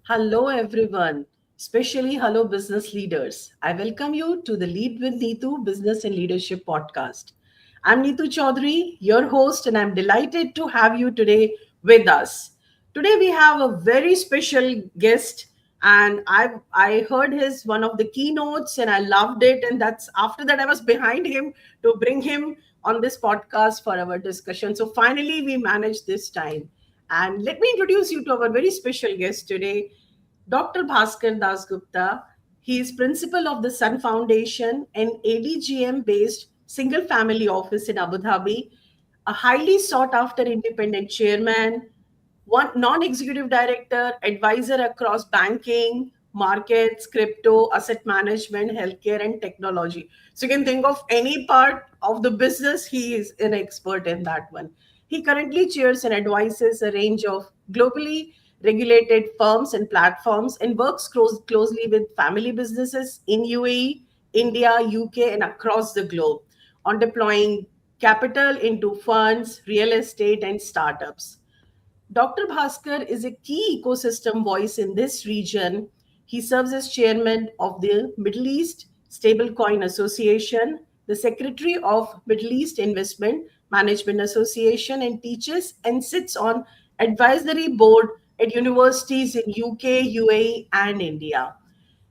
Hello, everyone, especially hello, business leaders. I welcome you to the Lead with Neetu Business and Leadership podcast. I'm Neetu Choudhary, your host, and I'm delighted to have you today with us. Today, we have a very special guest, and I heard his one of the keynotes, and I loved it. And that's after that, I was behind him to bring him on this podcast for our discussion. So finally, we managed this time. And let me introduce you to our very special guest today, Dr. Bhaskar Dasgupta. He is principal of the Sun Foundation, an ADGM based single family office in Abu Dhabi, a highly sought after independent chairman, one non-executive director, advisor across banking, markets, crypto, asset management, healthcare, and technology. So you can think of any part of the business, he is an expert in that one. He currently chairs and advises a range of globally regulated firms and platforms and works closely with family businesses in UAE, India, UK, and across the globe on deploying capital into funds, real estate, and startups. Dr. Bhasker is a key ecosystem voice in this region. He serves as chairman of the Middle East Stablecoin Association, the secretary of Middle East Investment Management Association, and teaches and sits on advisory board at universities in UK, UAE, and India.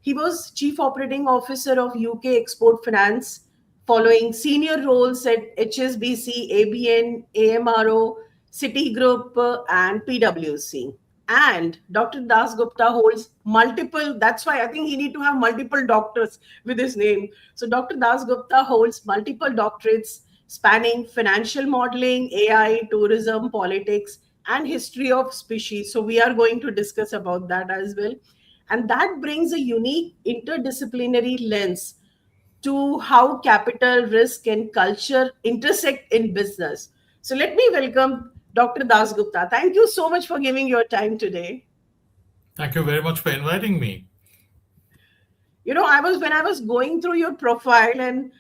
He was Chief Operating Officer of UK Export Finance, following senior roles at HSBC, ABN, AMRO, Citigroup, and PwC. And Dr. Das Gupta holds multiple, that's why I think he need to have multiple doctors with his name. So Dr. Das Gupta holds multiple doctorates spanning financial modeling, AI, tourism, politics, and history of species. So we are going to discuss about that as well. And that brings a unique interdisciplinary lens to how capital, risk, and culture intersect in business. So let me welcome Dr. Das Gupta. Thank you so much for giving your time today. Thank you very much for inviting me. I was going through your profile and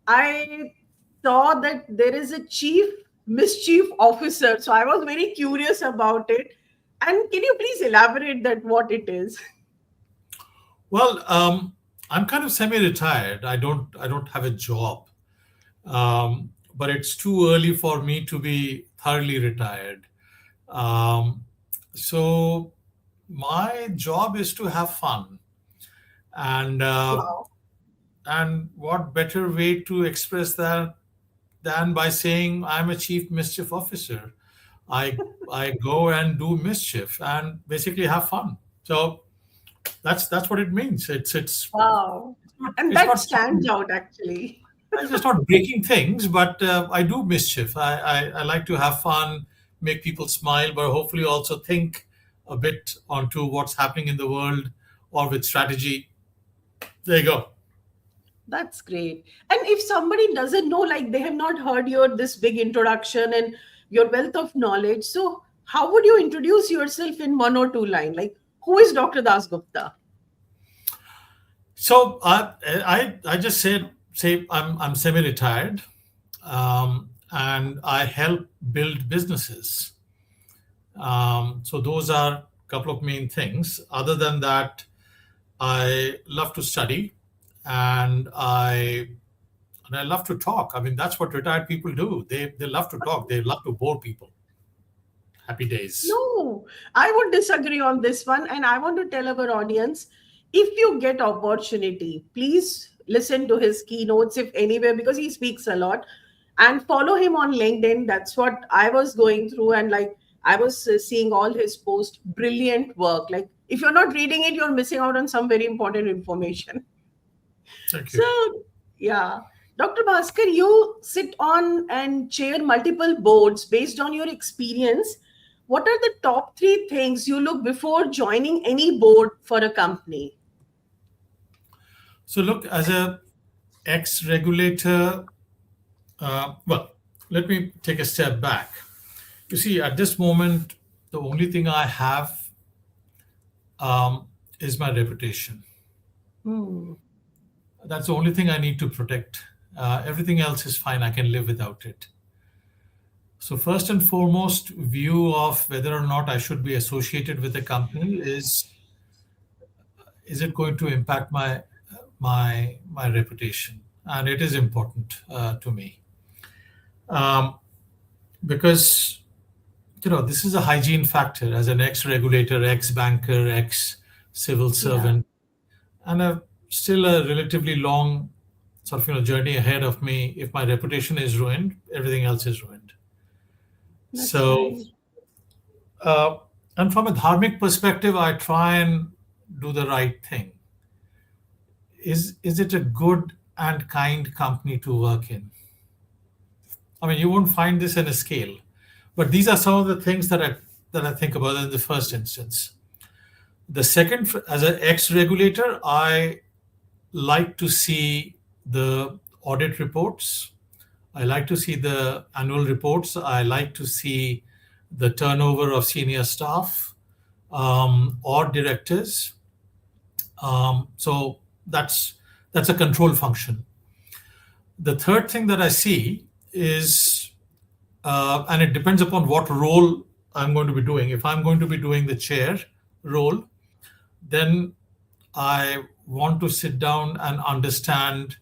I saw that there is a chief mischief officer. So I was very curious about it. And can you please elaborate that what it is? Well, I'm kind of semi-retired. I don't have a job, but it's too early for me to be thoroughly retired. Um, so my job is to have fun, and Wow. what better way to express that than by saying I'm a chief mischief officer. I go and do mischief and basically have fun. So that's what it means. Wow. And It's that not stands out actually. it's just not breaking things, but I do mischief. I like to have fun, make people smile, but hopefully also think a bit onto what's happening in the world or with strategy. There you go. That's great. And if somebody doesn't know, like they have not heard your this big introduction and your wealth of knowledge, so how would you introduce yourself in one or two line? Like, who is Dr. Das Gupta? So I just say I'm semi-retired, and I help build businesses. So those are a couple of main things. Other than that, I love to study, and I love to talk. I mean, that's what retired people do. They love to talk. They love to bore people. Happy days. No, I would disagree on this one. And I want to tell our audience, if you get opportunity, please listen to his keynotes if anywhere because he speaks a lot and follow him on LinkedIn. That's what I was going through. And like I was seeing all his posts, brilliant work. Like if you're not reading it, you're missing out on some very important information. Thank So, you. yeah. Dr. Bhaskar, you sit on and chair multiple boards based on your experience. What are the top three things you look before joining any board for a company? So look, as a ex-regulator, well, let me take a step back. You see, at this moment, the only thing I have is my reputation. Hmm. That's the only thing I need to protect. Everything else is fine. I can live without it. So first and foremost, view of whether or not I should be associated with a company is is it going to impact my reputation? And it is important to me, um, because this is a hygiene factor. As an ex-regulator, ex-banker, ex-civil Yeah, servant, and still a relatively long sort of journey ahead of me. If my reputation is ruined, everything else is ruined. that's So, right. uh, and from a dharmic perspective, I try and do the right thing. Is it a good and kind company to work in? I mean, you won't find this in a scale, but these are some of the things that I think about in the first instance. The second, as an ex-regulator, I like to see the audit reports. I like to see the annual reports. I like to see the turnover of senior staff or directors. So that's a control function. The third thing that I see is, and it depends upon what role I'm going to be doing. If I'm going to be doing the chair role, then I want to sit down and understand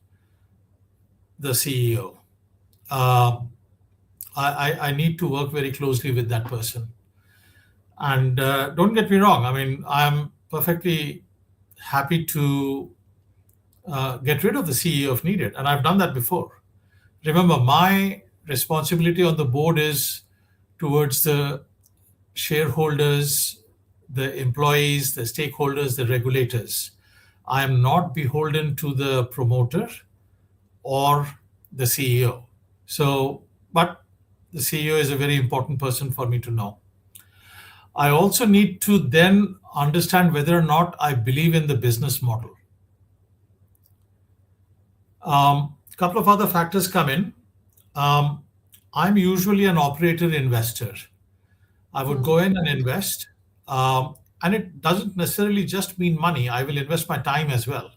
the CEO. Uh, I need to work very closely with that person. And don't get me wrong, I mean, I'm perfectly happy to get rid of the CEO if needed. And I've done that before. Remember, my responsibility on the board is towards the shareholders, the employees, the stakeholders, the regulators. I am not beholden to the promoter or the CEO. So, but the CEO is a very important person for me to know. I also need to then understand whether or not I believe in the business model. A couple of other factors come in. Um, I'm usually an operator investor. I would go in and invest, and it doesn't necessarily just mean money. I will invest my time as well.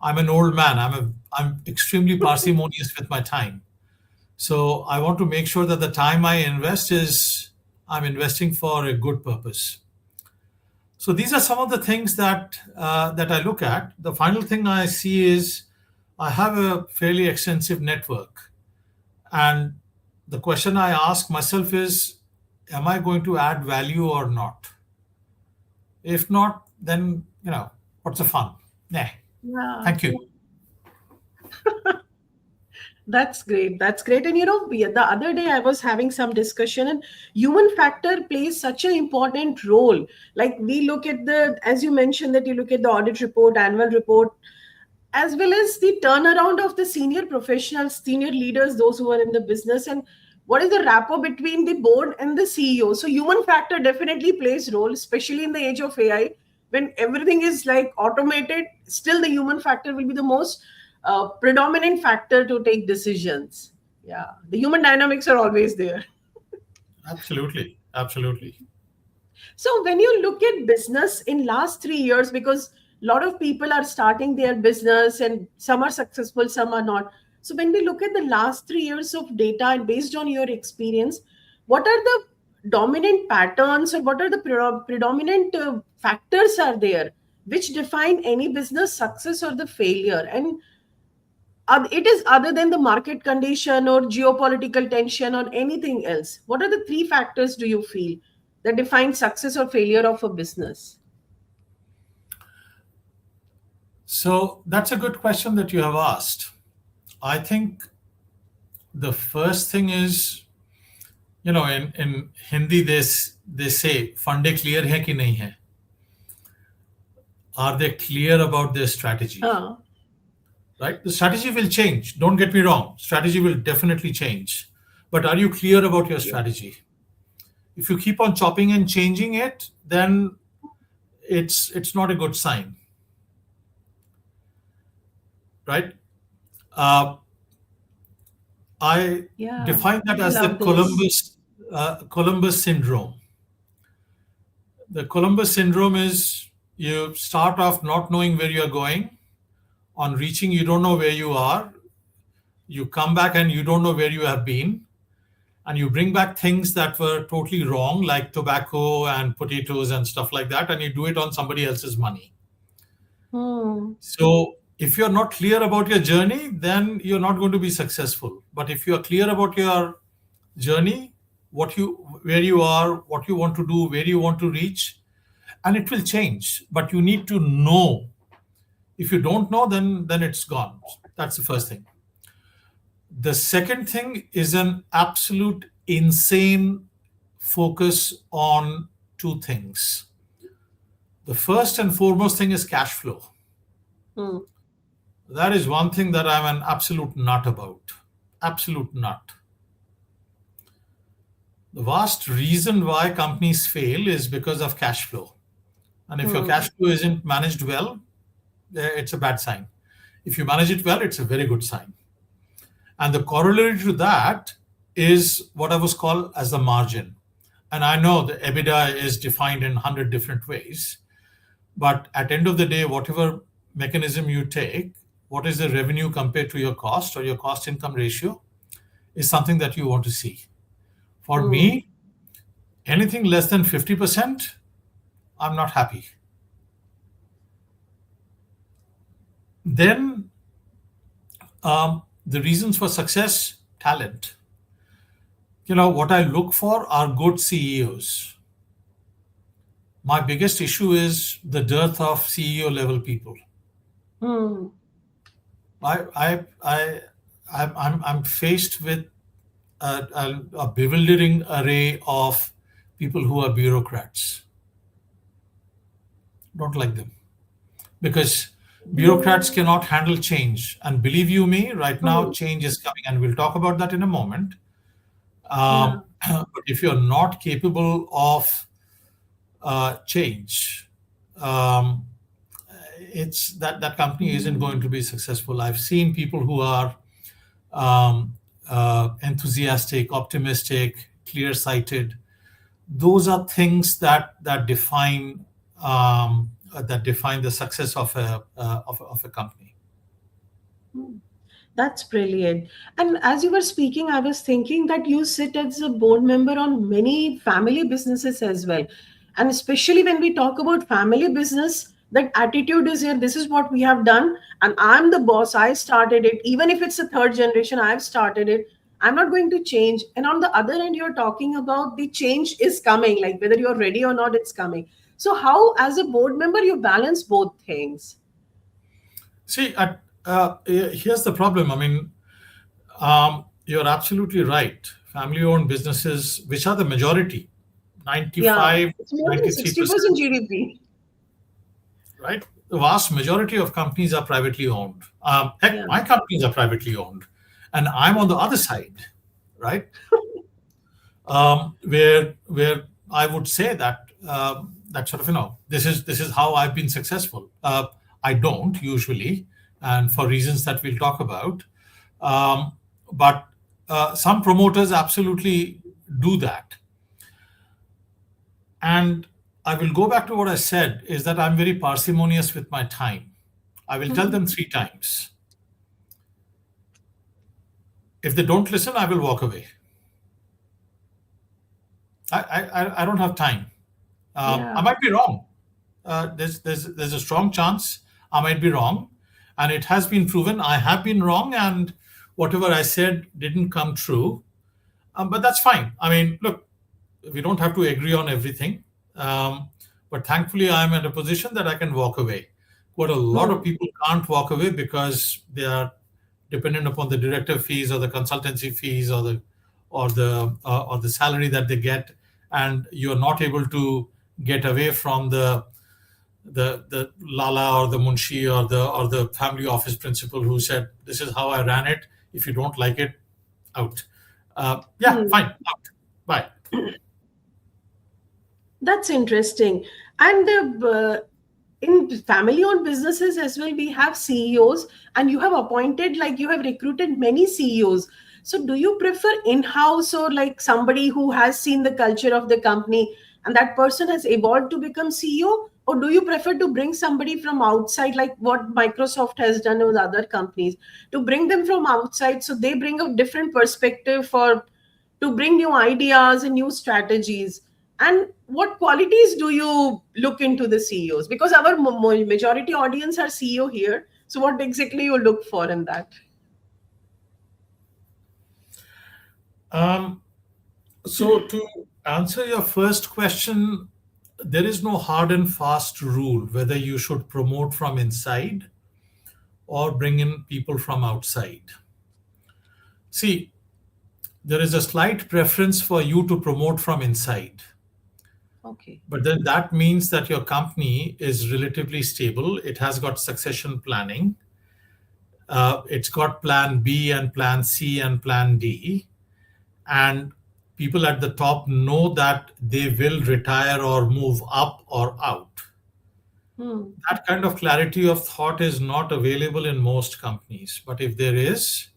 I'm an old man. I'm extremely parsimonious with my time. So I want to make sure that the time I invest is I'm investing for a good purpose. So these are some of the things that I look at. The final thing I see is I have a fairly extensive network, and the question I ask myself is, am I going to add value or not? If not, then what's the fun? Nah. Yeah. Thank you. That's great. That's great. And the other day I was having some discussion, and human factor plays such an important role. Like we look at as you mentioned, that you look at the audit report, annual report, as well as the turnaround of the senior professionals, senior leaders, those who are in the business, and what is the rapport between the board and the CEO. So human factor definitely plays role, especially in the age of AI, when everything is like automated. Still, the human factor will be the most predominant factor to take decisions. Yeah, the human dynamics are always there. Absolutely. Absolutely. So when you look at business in last 3 years, because a lot of people are starting their business and some are successful, some are not. So when we look at the last 3 years of data and based on your experience, what are the dominant patterns, or what are the predominant factors are there which define any business success or the failure? And it is other than the market condition or geopolitical tension or anything else. What are the three factors do you feel that define success or failure of a business? So that's a good question that you have asked. I think the first thing is, in Hindi, they say, "Funde clear hai ki nahi hai?" Are they clear about their strategy? uh, Right? The strategy will change. Don't get me wrong. Strategy will definitely change. But are you clear about your yeah, strategy? If you keep on chopping and changing it, then it's not a good sign, right? Uh, I yeah, define that I as the love this. Columbus syndrome. The Columbus syndrome is, you start off not knowing where you're going. On reaching, you don't know where you are. You come back and you don't know where you have been. And you bring back things that were totally wrong, like tobacco and potatoes and stuff like that, and you do it on somebody else's money. Hmm. So if you're not clear about your journey, then you're not going to be successful. But if you are clear about your journey, where you are, what you want to do, where you want to reach, and it will change. But you need to know. If you don't know, then it's gone. That's the first thing. The second thing is an absolute insane focus on two things. The first and foremost thing is cash flow. Hmm. That is one thing that I'm an absolute nut about. Absolute nut. The vast reason why companies fail is because of cash flow. And if your Hmm. cash flow isn't managed well, it's a bad sign. If you manage it well, it's a very good sign. And the corollary to that is what I was called as the margin. And I know the EBITDA is defined in 100 different ways. But at the end of the day, whatever mechanism you take, what is the revenue compared to your cost or your cost income ratio is something that you want to see. For Hmm. me, anything less than 50%, I'm not happy. Then the reasons for success, talent. What I look for are good CEOs. My biggest issue is the dearth of CEO level people. Hmm. I, I, I, I'm faced with a bewildering array of people who are bureaucrats. Don't like them because bureaucrats cannot handle change. And believe you me, right now Hmm. change is coming, and we'll talk about that in a moment. Yeah. But if you're not capable of change, um, it's that company isn't going to be successful. I've seen people who are um, enthusiastic, optimistic, clear-sighted. Those are things that define the success of a company. That's brilliant. And as you were speaking, I was thinking that you sit as a board member on many family businesses as well. And especially when we talk about family business, that attitude is here, this is what we have done, and I'm the boss, I started it. Even if it's a third generation, I've started it. I'm not going to change. And on the other end, you're talking about the change is coming, like whether you're ready or not, it's coming. So, how, as a board member, you balance both things? See, here's the problem. I mean, you're absolutely right. Family owned businesses, which are the majority, Yeah, 95, it's more than 60% 93%, GDP. right? The vast majority of companies are privately owned. Heck, Yeah. my companies are privately owned. And I'm on the other side, right? Where I would say that sort of this is how I've been successful. I don't usually, and for reasons that we'll talk about, um, but some promoters absolutely do that. And I will go back to what I said is that I'm very parsimonious with my time. I will tell them 3 times. If they don't listen, I will walk away. I don't have time. I Yeah. might be wrong. There's a strong chance I might be wrong, and it has been proven I have been wrong, and whatever I said didn't come true. But that's fine. I mean, look, we don't have to agree on everything, um, but thankfully I'm in a position that I can walk away. What a lot of Hmm. people can't walk away because they are dependent upon the director fees or the consultancy fees or the salary that they get, and you're not able to get away from the lala or the munshi or the family office principal who said this is how I ran it. If you don't like it, out. Yeah, Hmm. fine, out. Bye. That's interesting. And in family owned businesses as well, we have CEOs, and you have appointed, like, you have recruited many CEOs. So, do you prefer in house, or like somebody who has seen the culture of the company and that person has evolved to become CEO? Or do you prefer to bring somebody from outside, like what Microsoft has done with other companies, to bring them from outside so they bring a different perspective for to bring new ideas and new strategies? And what qualities do you look into the CEOs? Because our majority audience are CEO here. So what exactly you look for in that? Um, so, to answer your first question, there is no hard and fast rule whether you should promote from inside or bring in people from outside. See, there is a slight preference for you to promote from inside, Okay. but then that means that your company is relatively stable. It has got succession planning, it's got plan B and plan C and plan D, and people at the top know that they will retire or move up or out. Hmm. That kind of clarity of thought is not available in most companies. But if there is,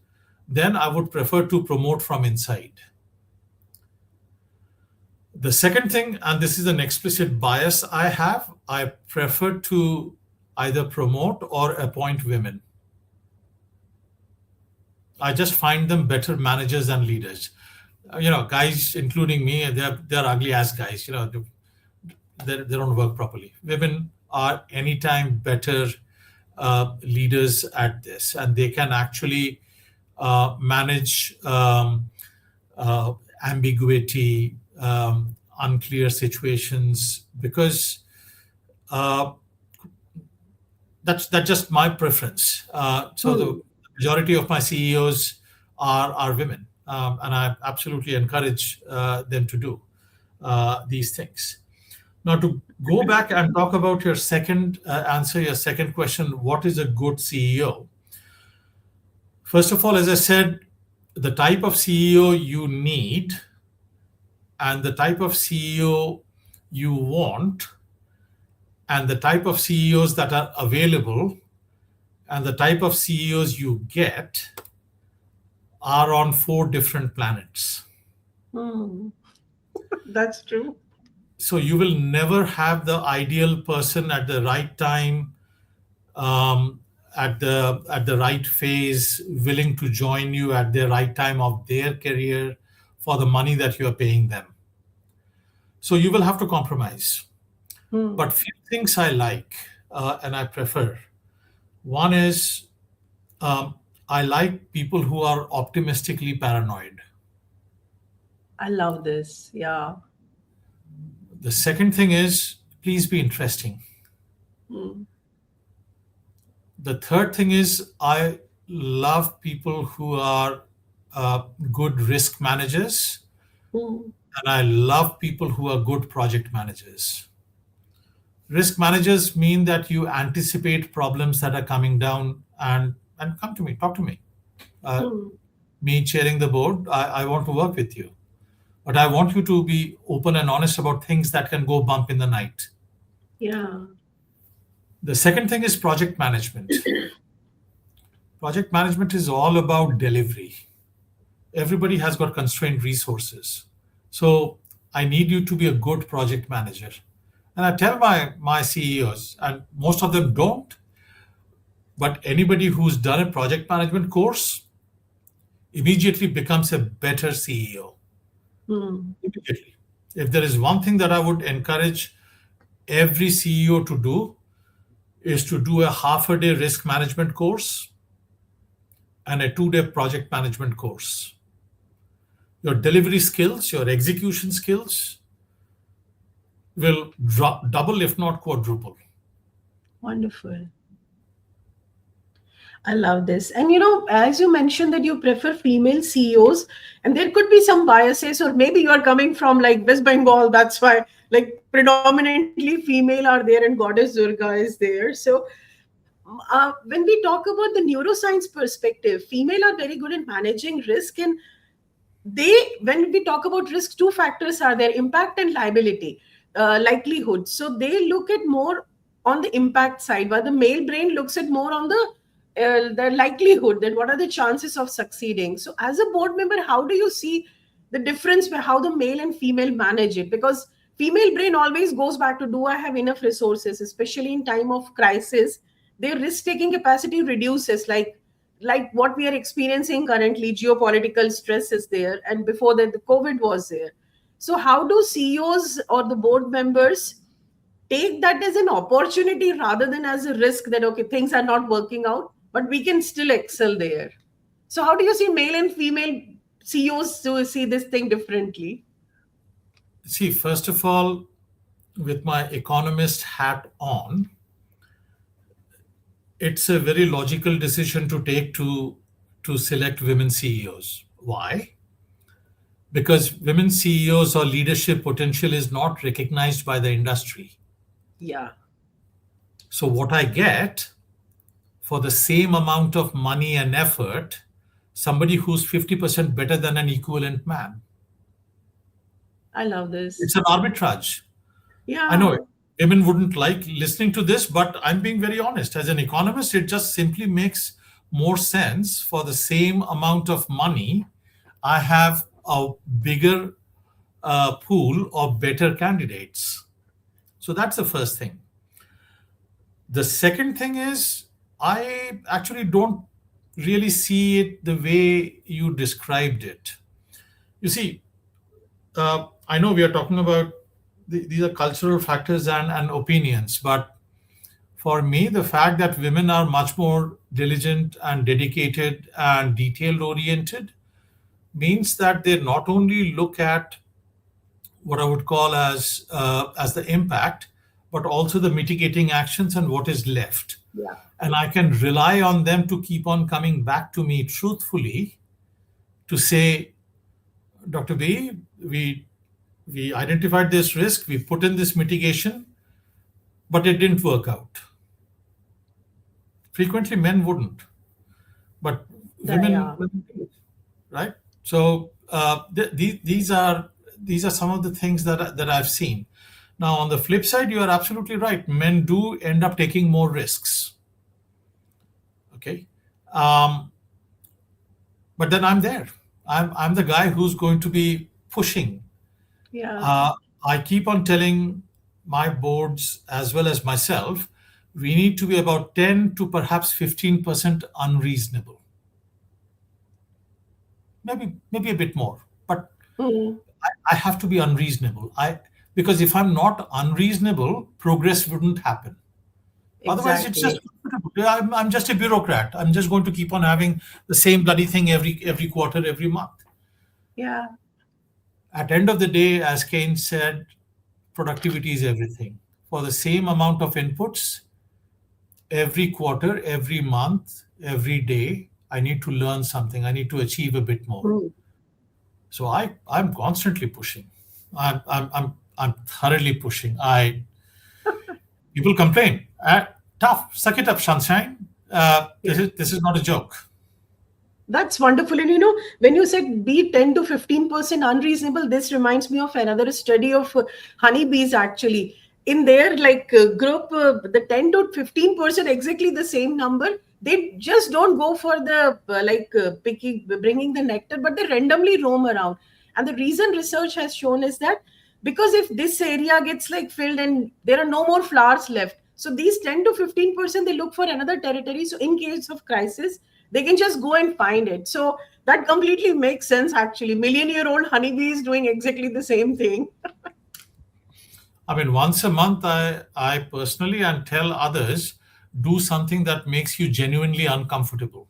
then I would prefer to promote from inside. The second thing, and this is an explicit bias I have, I prefer to either promote or appoint women. I just find them better managers and leaders. Guys, including me, they're ugly ass guys. They don't work properly. Women are anytime better leaders at this, and they can actually manage uh, ambiguity, unclear situations, because uh, that's just my preference. So Hmm. the majority of my CEOs are women, and I absolutely encourage them to do these things. Now, to go back and talk about your second answer, your second question, what is a good CEO? First of all, as I said, the type of CEO you need and the type of CEO you want and the type of CEOs that are available and the type of CEOs you get are on four different planets. Hmm. That's true. So you will never have the ideal person at the right time, at the right phase, willing to join you at the right time of their career for the money that you are paying them. So you will have to compromise. Hmm. But few things I like and I prefer. One is um, I like people who are optimistically paranoid. I love this. Yeah. The second thing is please be interesting. Hmm. The third thing is I love people who are good risk managers, Hmm. and I love people who are good project managers. Risk managers mean that you anticipate problems that are coming down and come to me, talk to me. Uh, Hmm. Me chairing the board, I want to work with you. But I want you to be open and honest about things that can go bump in the night. Yeah. The second thing is project management. Project management is all about delivery. Everybody has got constrained resources. So I need you to be a good project manager. And I tell my CEOs, and most of them don't, but anybody who's done a project management course immediately becomes a better CEO. Hmm. Immediately. If there is one thing that I would encourage every CEO to do, is to do a half a day risk management course and a 2 day project management course. Your delivery skills, your execution skills will drop double, if not quadruple. Wonderful. I love this. And as you mentioned that you prefer female CEOs, and there could be some biases, or maybe you are coming from like West Bengal, that's why like predominantly female are there and Goddess Durga is there. So when we talk about the neuroscience perspective, female are very good in managing risk, and they when we talk about risk, two factors are there: impact and liability, likelihood. So they look at more on the impact side, while the male brain looks at more on the likelihood, that what are the chances of succeeding. So as a board member, how do you see the difference by how the male and female manage it? Because female brain always goes back to, do I have enough resources, especially in time of crisis. Their risk taking capacity reduces, like what we are experiencing currently. Geopolitical stress is there, and before that the COVID was there. So how do CEOs or the board members take that as an opportunity rather than as a risk that, okay, things are not working out, but we can still excel there? So how do you see male and female CEOs to see this thing differently? See, first of all, with my economist hat on, it's a very logical decision to take to select women CEOs. Why? Because women CEOs or leadership potential is not recognized by the industry. Yeah, So what I get for the same amount of money and effort, somebody who's 50% better than an equivalent man. I love this. It's an arbitrage. I know Yeah, it. Women wouldn't like listening to this, but I'm being very honest. As an economist, it just simply makes more sense. For the same amount of money, I have a bigger pool of better candidates. So that's the first thing. The second thing is, I actually don't really see it the way you described it. You see, I know we are talking about these are cultural factors and opinions, but for me, the fact that women are much more diligent and dedicated and detail oriented means that they not only look at what I would call as the impact, but also the mitigating actions and what is left. yeah, And I can rely on them to keep on coming back to me truthfully to say, Dr. B, we identified this risk, we put in this mitigation, but it didn't work out. Frequently, men wouldn't, but women, yeah. right? So these are some of the things that I've seen. Now, on the flip side, you are absolutely right. Men do end up taking more risks. Okay, um, but then I'm there. I'm the guy who's going to be pushing. Yeah. I keep on telling my boards as well as myself, we need to be about 10 to perhaps 15% unreasonable. Maybe a bit more, but Mm, I have to be unreasonable. Because if I'm not unreasonable, progress wouldn't happen. Otherwise, it's just exactly. I'm just a bureaucrat. I'm just going to keep on having the same bloody thing every quarter, every month. Yeah. At the end of the day, as Keynes said, productivity is everything. For the same amount of inputs, every quarter, every month, every day, I need to learn something. I need to achieve a bit more. Mm. So I'm constantly pushing. I'm thoroughly pushing. I People complain. Tough, suck it up, sunshine. This Yeah. is this is not a joke. That's wonderful. And when you said be 10 to 15% unreasonable, this reminds me of another study of honeybees actually. In their group, the 10 to 15%, exactly the same number, they just don't go for the picking, bringing the nectar, but they randomly roam around. And the reason research has shown is that because if this area gets filled and there are no more flowers left, so these 10 to 15%, they look for another territory. So in case of crisis, they can just go and find it. So that completely makes sense actually. Million-year-old honeybee is doing exactly the same thing. I mean, once a month, I personally and tell others, do something that makes you genuinely uncomfortable.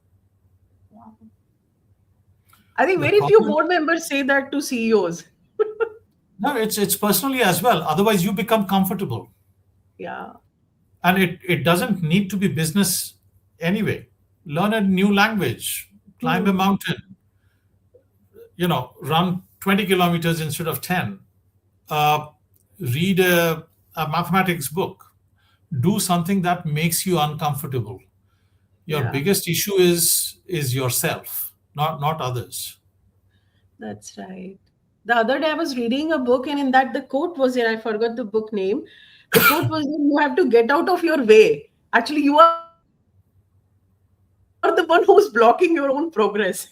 I think The very few problem, board members say that to CEOs. no, it's personally as well. Otherwise, you become comfortable, Yeah. and it doesn't need to be business anyway. Learn a new language, climb a Hmm. mountain, run 20 kilometers instead of 10, uh, read a mathematics book, do something that makes you uncomfortable. Your Yeah, biggest issue is yourself, not others. that's right. The other day I was reading a book, and in that the quote was there. I forgot the book name. The quote was that you have to get out of your way. Actually, you are the one who's blocking your own progress.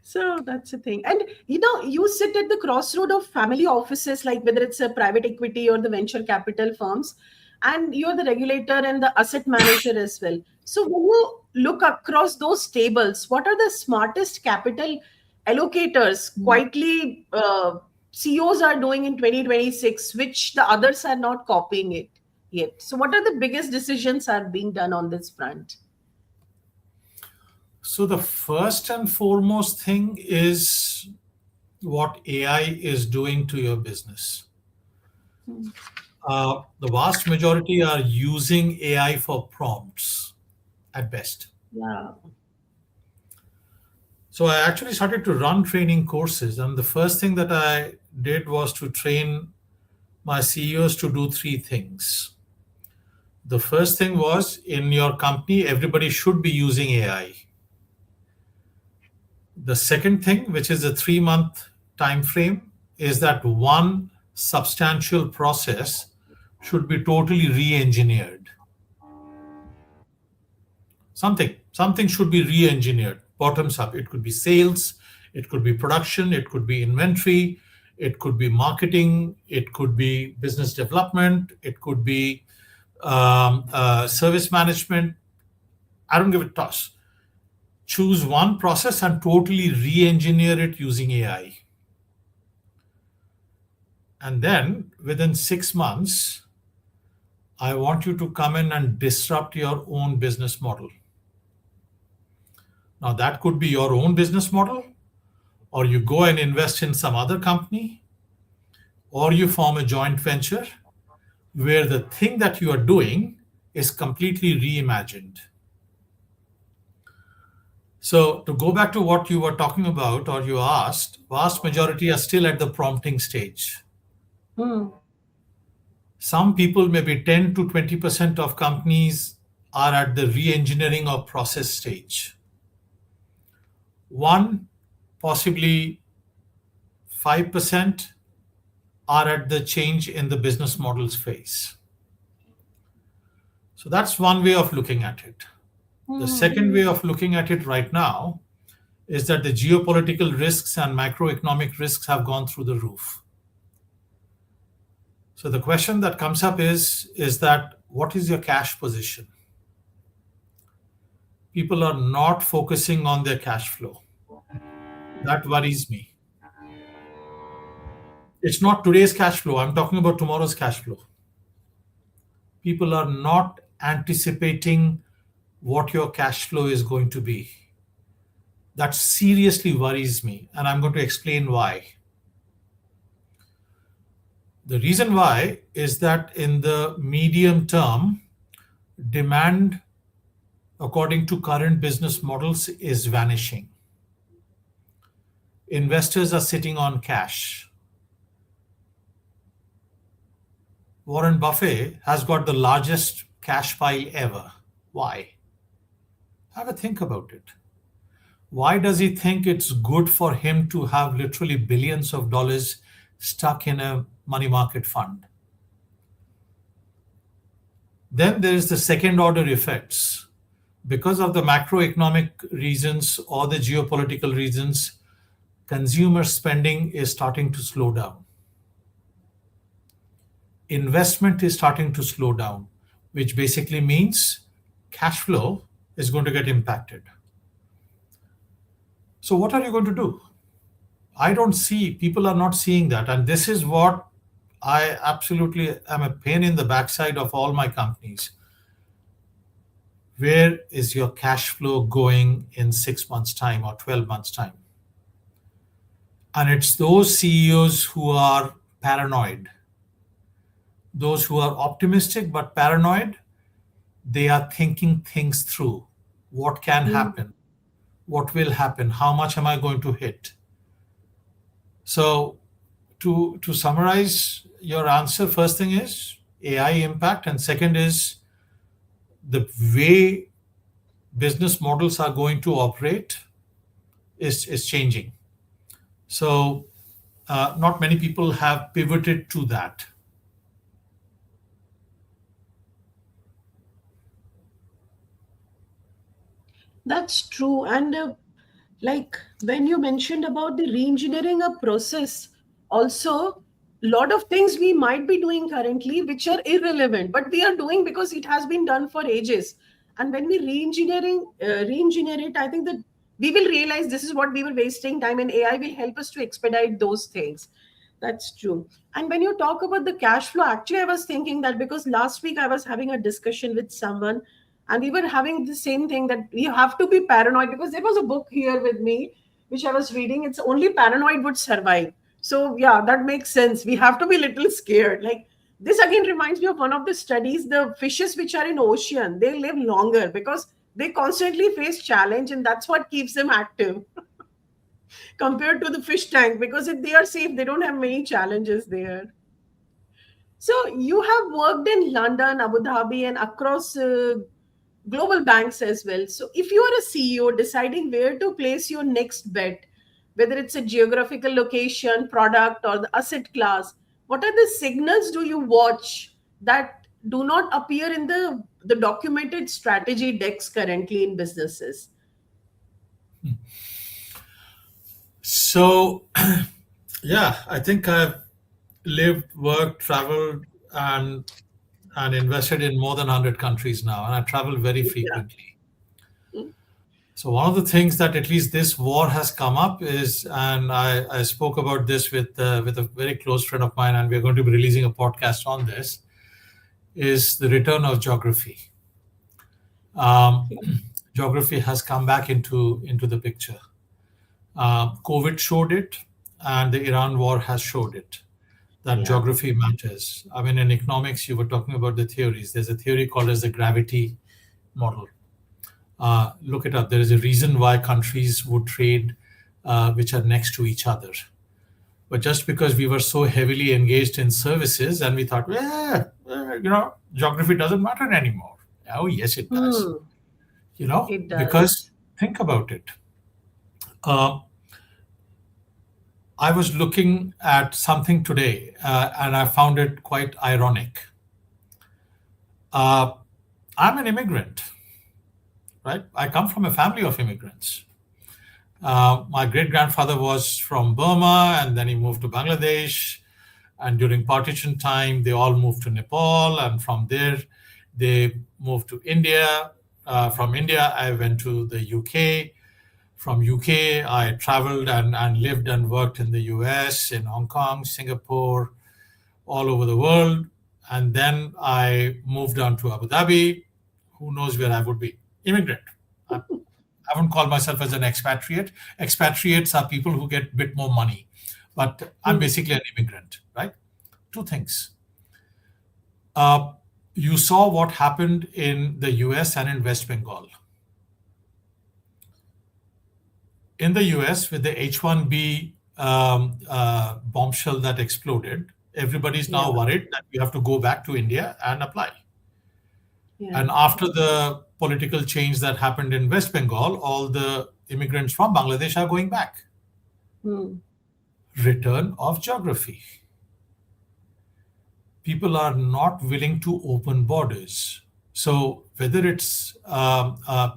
So that's the thing. And you sit at the crossroad of family offices, like whether it's a private equity or the venture capital firms, and you're the regulator and the asset manager as well. So when you look across those tables, what are the smartest capital allocators quietly CEOs are doing in 2026, which the others are not copying it yet. So, what are the biggest decisions are being done on this front? So the first and foremost thing is what AI is doing to your business. The vast majority are using AI for prompts at best. Yeah. So I actually started to run training courses, and the first thing that I did was to train my CEOs to do three things. The first thing was, in your company, everybody should be using AI. The second thing, which is a 3 month time frame, is that one substantial process should be totally re-engineered. Something should be re-engineered bottoms up. It could be sales, it could be production, it could be inventory, it could be marketing, it could be business development, it could be service management. I don't give a toss. Choose one process and totally re-engineer it using AI. And then within 6 months, I want you to come in and disrupt your own business model. Now, that could be your own business model, or you go and invest in some other company, or you form a joint venture where the thing that you are doing is completely reimagined. So, to go back to what you were talking about or you asked, vast majority are still at the prompting stage. Hmm. Some people, maybe 10 to 20% of companies, are at the re-engineering or process stage. One, possibly 5% are at the change in the business models phase. So that's one way of looking at it. The Hmm. second way of looking at it right now is that the geopolitical risks and macroeconomic risks have gone through the roof. So the question that comes up is that what is your cash position? People are not focusing on their cash flow. That worries me. It's not today's cash flow. I'm talking about tomorrow's cash flow. People are not anticipating what your cash flow is going to be. That seriously worries me, and I'm going to explain why. The reason why is that in the medium term, demand, according to current business models, is vanishing. Investors are sitting on cash. Warren Buffett has got the largest cash pile ever. Why? Have a think about it. Why does he think it's good for him to have literally billions of dollars stuck in a money market fund? Then there is the second order effects. Because of the macroeconomic reasons or the geopolitical reasons, consumer spending is starting to slow down. Investment is starting to slow down, which basically means cash flow is going to get impacted. So, what are you going to do? I don't see, people are not seeing that. And this is what I absolutely am a pain in the backside of all my companies. Where is your cash flow going in 6 months' time or 12 months' time? And it's those CEOs who are paranoid, those who are optimistic but paranoid, they are thinking things through. What can Hmm. happen? What will happen? How much am I going to hit? So, to summarize your answer, first thing is AI impact, and second is the way business models are going to operate is changing. So, not many people have pivoted to that. That's true. And like when you mentioned about the re-engineering a process, also a lot of things we might be doing currently which are irrelevant, but we are doing because it has been done for ages. And when we re-engineer it, I think that we will realize this is what we were wasting time, and AI will help us to expedite those things. That's true. And when you talk about the cash flow, actually, I was thinking that because last week I was having a discussion with someone, and we were having the same thing that we have to be paranoid, because there was a book here with me which I was reading. It's only paranoid would survive. So yeah, that makes sense. We have to be little scared. Like, this again reminds me of one of the studies. The fishes which are in ocean, they live longer because they constantly face challenge, and that's what keeps them active compared to the fish tank, because if they are safe, they don't have many challenges there. So you have worked in London, Abu Dhabi, and across global banks as well. So if you are a CEO deciding where to place your next bet, whether it's a geographical location, product, or the asset class, what are the signals do you watch that do not appear in the documented strategy decks currently in businesses? So, yeah, I think I've lived, worked, traveled, and invested in more than 100 countries now, and I travel very Yeah. frequently. So one of the things that at least this war has come up is, and I spoke about this with a very close friend of mine, and we're going to be releasing a podcast on this, is the return of geography. Um, Geography has come back into the picture. COVID showed it, and the Iran war has showed it, that Yeah. geography matters. I mean, in economics, you were talking about the theories. There's a theory called as the gravity model. Look it up. There is a reason why countries would trade which are next to each other. But just because we were so heavily engaged in services and we thought, geography doesn't matter anymore. Oh, yes, it does. Hmm. It Because does. think about it. Uh, I was looking at something today and I found it quite ironic. Uh, I'm an immigrant, right? I come from a family of immigrants. My great grandfather was from Burma and then he moved to Bangladesh. And during partition time, they all moved to Nepal. And from there, they moved to India. From India, I went to the UK. From UK, I traveled and lived and worked in the US, in Hong Kong, Singapore, all over the world. And then I moved on to Abu Dhabi. Who knows where I would be? Immigrant. I wouldn't call myself as an expatriate. Expatriates are people who get a bit more money. But I'm Hmm. basically an immigrant, right? Two things. Uh, you saw what happened in the US and in West Bengal. In the US, with the H-1B bombshell that exploded, everybody's Yeah. now worried that you have to go back to India and apply. Yeah. And after the political change that happened in West Bengal, all the immigrants from Bangladesh are going back. Hmm. Return of geography. People are not willing to open borders. So whether it's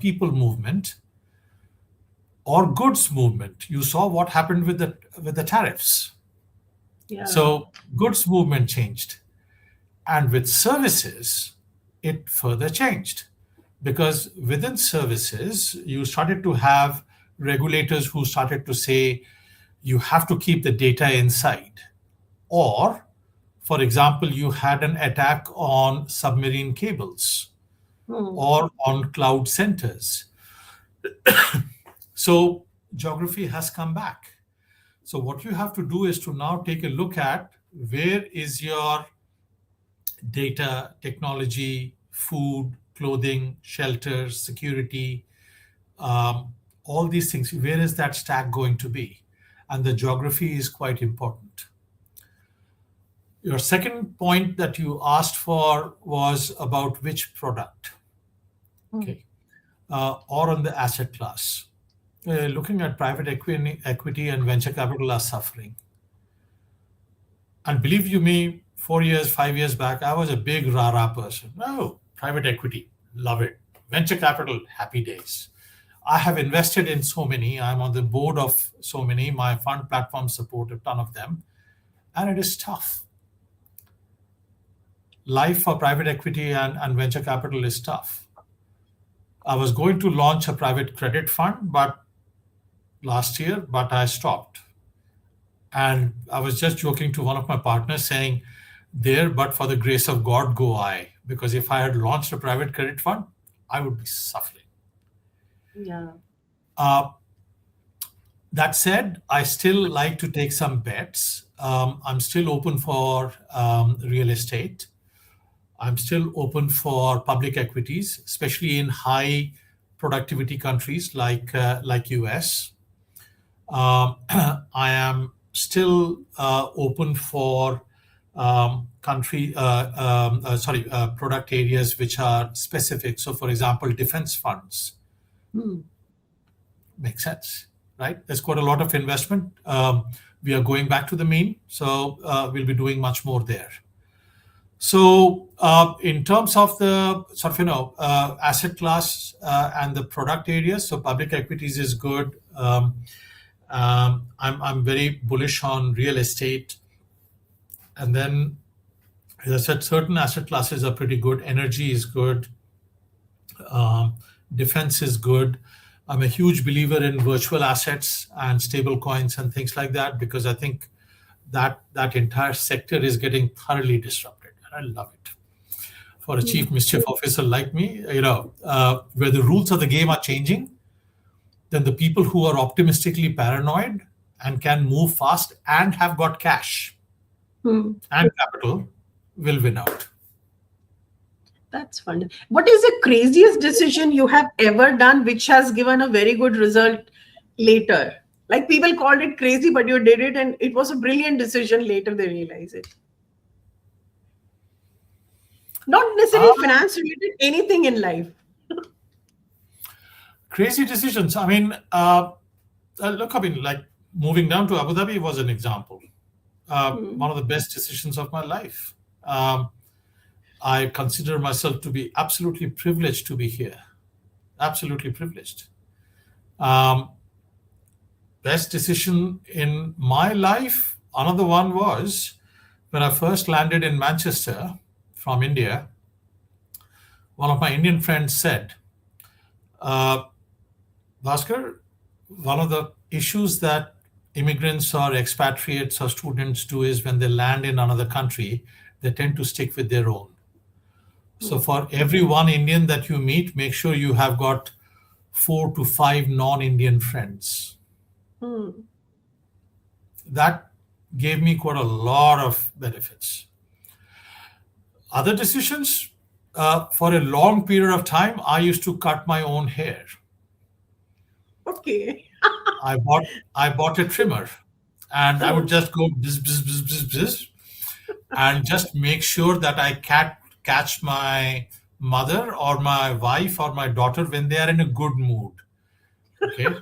people movement or goods movement, you saw what happened with the tariffs. Yeah. So goods movement changed, and with services, it further changed because within services, you started to have regulators who started to say you have to keep the data inside, or for example, you had an attack on submarine cables Hmm. or on cloud centers. So geography has come back. So what you have to do is to now take a look at where is your data, technology, food, clothing, shelter, security, all these things. Where is that stack going to be? And the geography is quite important. Your second point that you asked for was about which product, Hmm. okay, or on the asset class. Looking at private equity and venture capital are suffering. And believe you me, 4 years, 5 years back, I was a big rah-rah person. No, private equity, love it. Venture capital, happy days. I have invested in so many. I'm on the board of so many. My fund platforms support a ton of them. And it is tough. Life for private equity and venture capital is tough. I was going to launch a private credit fund, but last year, but I stopped. And I was just joking to one of my partners saying, there, but for the grace of God go I. Because if I had launched a private credit fund, I would be suffering. Yeah. Uh, that said, I still like to take some bets. I'm still open for real estate. I'm still open for public equities, especially in high productivity countries like US. I am still open for product areas which are specific. So, for example, defense funds Hmm. make sense, right? There's quite a lot of investment. We are going back to the mean, so we'll be doing much more there. So, in terms of the sort of asset class and the product areas, so public equities is good. I'm very bullish on real estate, and then, as I said, certain asset classes are pretty good. Energy is good. Um, Defense is good. I'm a huge believer in virtual assets and stable coins and things like that because I think that entire sector is getting thoroughly disrupted, and I love it. For a chief Hmm. mischief officer like me, where the rules of the game are changing, then the people who are optimistically paranoid and can move fast and have got cash Hmm. and capital will win out. That's fun. What is the craziest decision you have ever done which has given a very good result later? Like people called it crazy, but you did it and it was a brilliant decision. Later they realize it. Not necessarily Um, finance related, anything in life. Crazy decisions. I mean, look, I mean, like moving down to Abu Dhabi was an example. One of the best decisions of my life. Um, I consider myself to be absolutely privileged to be here. Absolutely privileged. Um, Best decision in my life, another one was when I first landed in Manchester from India. One of my Indian friends said, uh, Bhaskar, one of the issues that immigrants or expatriates or students do is when they land in another country, they tend to stick with their own. So Hmm. for every one Indian that you meet, make sure you have got 4 to 5 non-Indian friends. Hmm. That gave me quite a lot of benefits. Other decisions, for a long period of time, I used to cut my own hair. Okay. I bought a trimmer, and I would Hmm. just go bzz, bzz, bzz, bzz, bzz, and just make sure that I catch my mother or my wife or my daughter when they are in a good mood. Okay,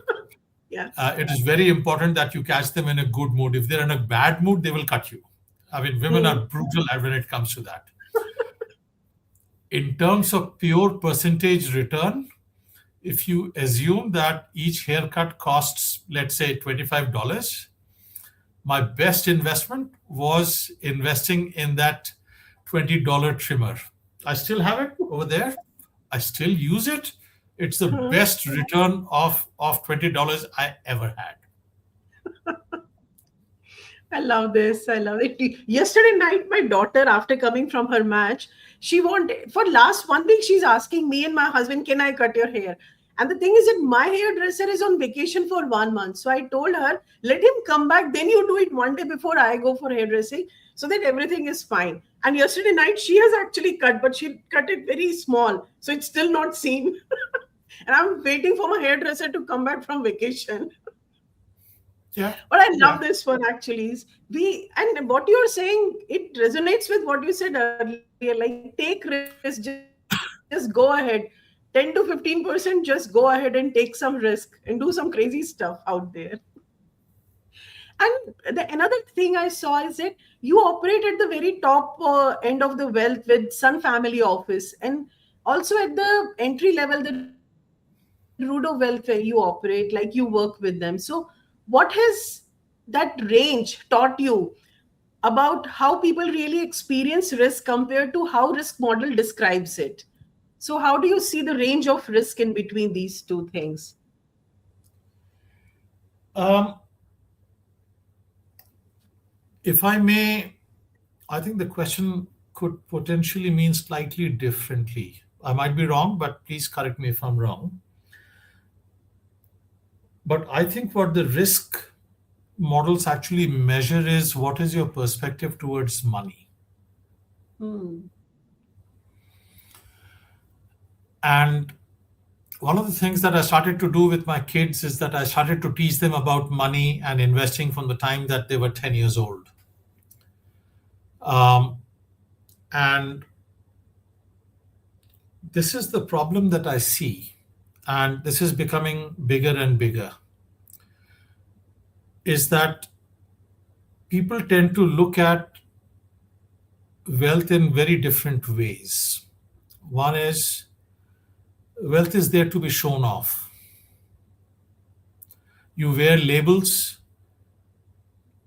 Yeah. it is very important that you catch them in a good mood. If they're in a bad mood, they will cut you. I mean, women are Hmm. brutal when it comes to that. In terms of pure percentage return, if you assume that each haircut costs, let's say, $25, my best investment was investing in that $20 trimmer. I still have it over there. I still use it. It's the Hmm. best return of $20 I ever had. I love this. I love it. Yesterday night, my daughter, after coming from her match, she wanted for last one week. She's asking me and my husband, "Can I cut your hair?" And the thing is that my hairdresser is on vacation for 1 month. So I told her, "Let him come back. Then you do it one day before I go for hairdressing, so that everything is fine." And yesterday night, she has actually cut, but she cut it very small, so it's still not seen. And I'm waiting for my hairdresser to come back from vacation. Yeah, But I yeah. love this one actually. Is we and what you're saying, it resonates with what you said earlier. Like take risk, just go ahead. 10 to 15%, just go ahead and take some risk and do some crazy stuff out there. And another thing I saw is that you operate at the very top end of the wealth with Sun Family Office, and also at the entry level, the Rudo Wealth where you operate, like you work with them. So, what has that range taught you about how people really experience risk compared to how risk model describes it? So, how do you see the range of risk in between these two things? Um, if I may, I think the question could potentially mean slightly differently. I might be wrong, but please correct me if I'm wrong. But I think what the risk models actually measure is what is your perspective towards money. Hmm. And one of the things that I started to do with my kids is that I started to teach them about money and investing from the time that they were 10 years old. Um, and this is the problem that I see, and this is becoming bigger and bigger, is that people tend to look at wealth in very different ways. One is wealth is there to be shown off. You wear labels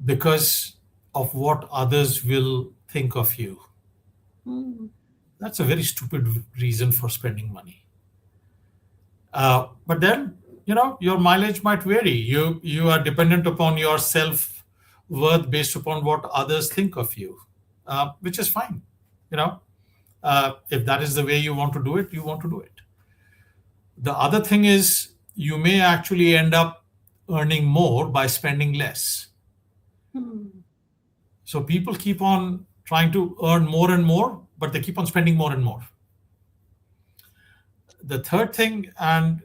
because of what others will think of you. Hmm. That's a very stupid reason for spending money. But then, your mileage might vary. You are dependent upon your self worth based upon what others think of you, which is fine. You know, if that is the way you want to do it, you want to do it. The other thing is you may actually end up earning more by spending less. Hmm. So people keep on trying to earn more and more, but they keep on spending more and more. The third thing, and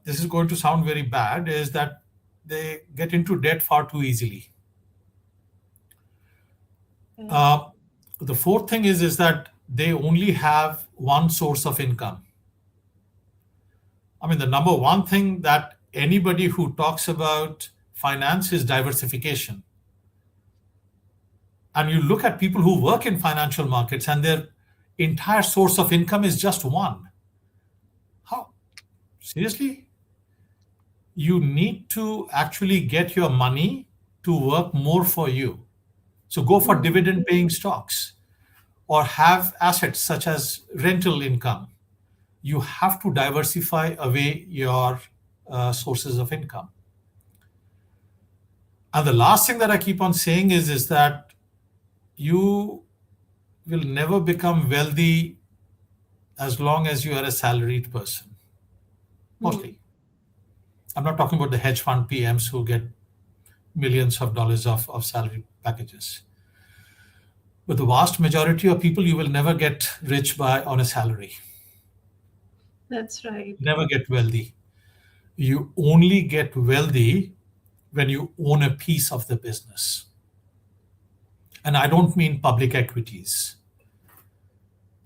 this is going to sound very bad, is that they get into debt far too easily. Yeah. Uh, the fourth thing is that they only have one source of income. I mean, the number one thing that anybody who talks about finance is diversification. And you look at people who work in financial markets and their entire source of income is just one. How? Seriously? You need to actually get your money to work more for you. So go for Hmm. dividend paying stocks or have assets such as rental income. You have to diversify away your sources of income. And the last thing that I keep on saying is that you will never become wealthy as long as you are a salaried person. Hmm. Mostly. I'm not talking about the hedge fund PMs who get millions of dollars of salary packages. But the vast majority of people, you will never get rich by on a salary. That's right. Never get wealthy. You only get wealthy when you own a piece of the business. And I don't mean public equities.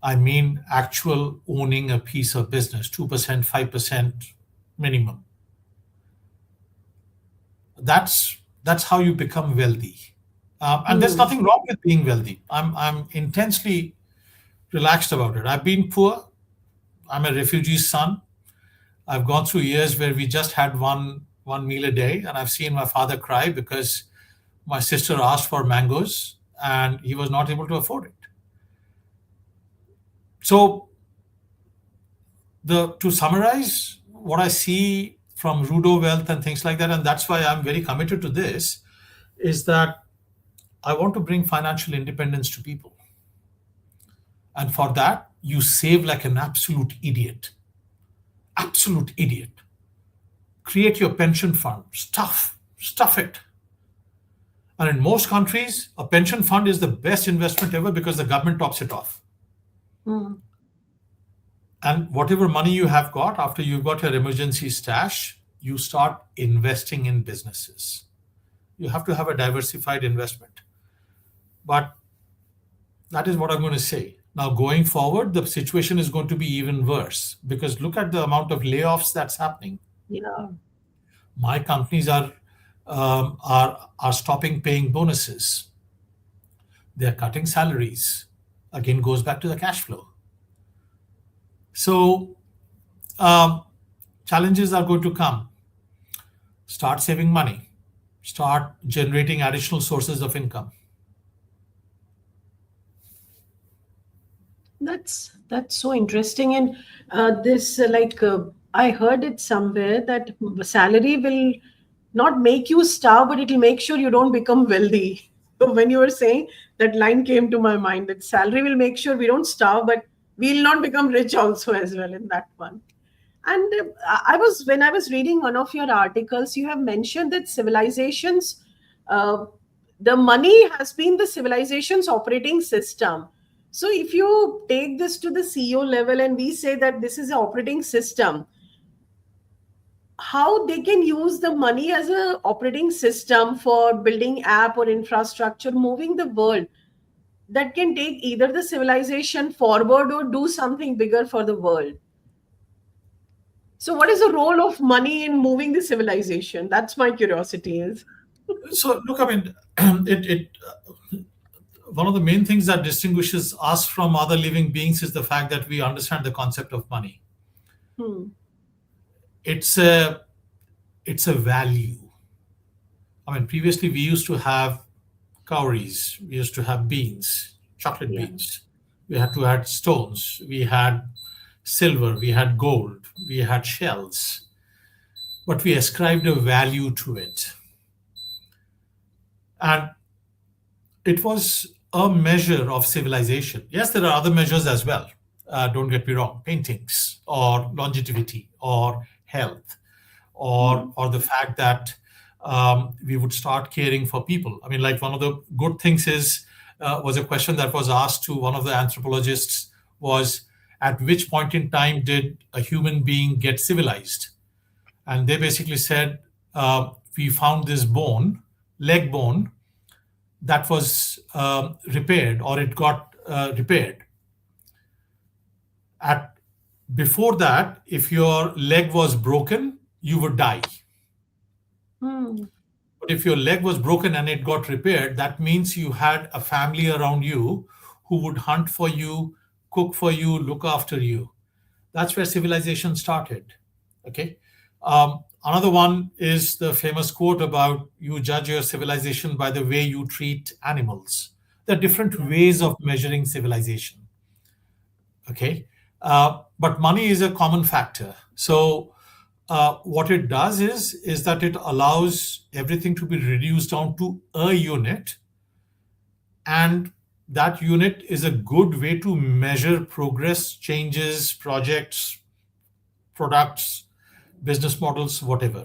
I mean actual owning a piece of business, 2%, 5% minimum. That's how you become wealthy. And there's Hmm. nothing wrong with being wealthy. I'm intensely relaxed about it. I've been poor. I'm a refugee's son. I've gone through years where we just had one meal a day, and I've seen my father cry because my sister asked for mangoes and he was not able to afford it. So the to summarize what I see from Rudo Wealth and things like that, and that's why I'm very committed to this, is that I want to bring financial independence to people. And for that, you save like an absolute idiot. Absolute idiot. Create your pension fund. Stuff it. And in most countries, a pension fund is the best investment ever because the government tops it off. Hmm. And whatever money you have got after you've got your emergency stash, you start investing in businesses. You have to have a diversified investment. But that is what I'm going to say. Now, going forward, the situation is going to be even worse because look at the amount of layoffs that's happening. Yeah. My companies are stopping paying bonuses. They're cutting salaries. Again, goes back to the cash flow. So um, challenges are going to come. Start saving money. Start generating additional sources of income. That's so interesting. And this I heard it somewhere that salary not make you starve, but it'll make sure you don't become wealthy. So when you were saying, that line came to my mind, that salary will make sure we don't starve, but we'll not become rich also as well in that one. And when I was reading one of your articles, you have mentioned that civilizations, uh, the money has been the civilization's operating system. So if you take this to the CEO level and we say that this is an operating system, how they can use the money as a operating system for building app or infrastructure, moving the world, that can take either the civilization forward or do something bigger for the world. So, what is the role of money in moving the civilization? That's my curiosity. Is So look, I mean, it one of the main things that distinguishes us from other living beings is the fact that we understand the concept of money. hmm. It's a it's a value. I mean, previously we used to have cowries, we used to have beans, chocolate Yeah. beans. We had to add stones. We had silver. We had gold. We had shells. But we ascribed a value to it, and it was a measure of civilization. Yes, there are other measures as well. Don't get me wrong, paintings or longevity or health, Hmm. or the fact that we would start caring for people. I mean, like one of the good things is was a question that was asked to one of the anthropologists was, at which point in time did a human being get civilized? And they basically said, we found this bone, leg bone, that was repaired, or it got repaired. At Before that, if your leg was broken, you would die. Hmm. But if your leg was broken and it got repaired, that means you had a family around you who would hunt for you, cook for you, look after you. That's where civilization started. Okay. Another one is the famous quote about, you judge your civilization by the way you treat animals. There are different Yeah. ways of measuring civilization. Okay. But money is a common factor. So what it does is that it allows everything to be reduced down to a unit, and that unit is a good way to measure progress, changes, projects, products, business models, whatever.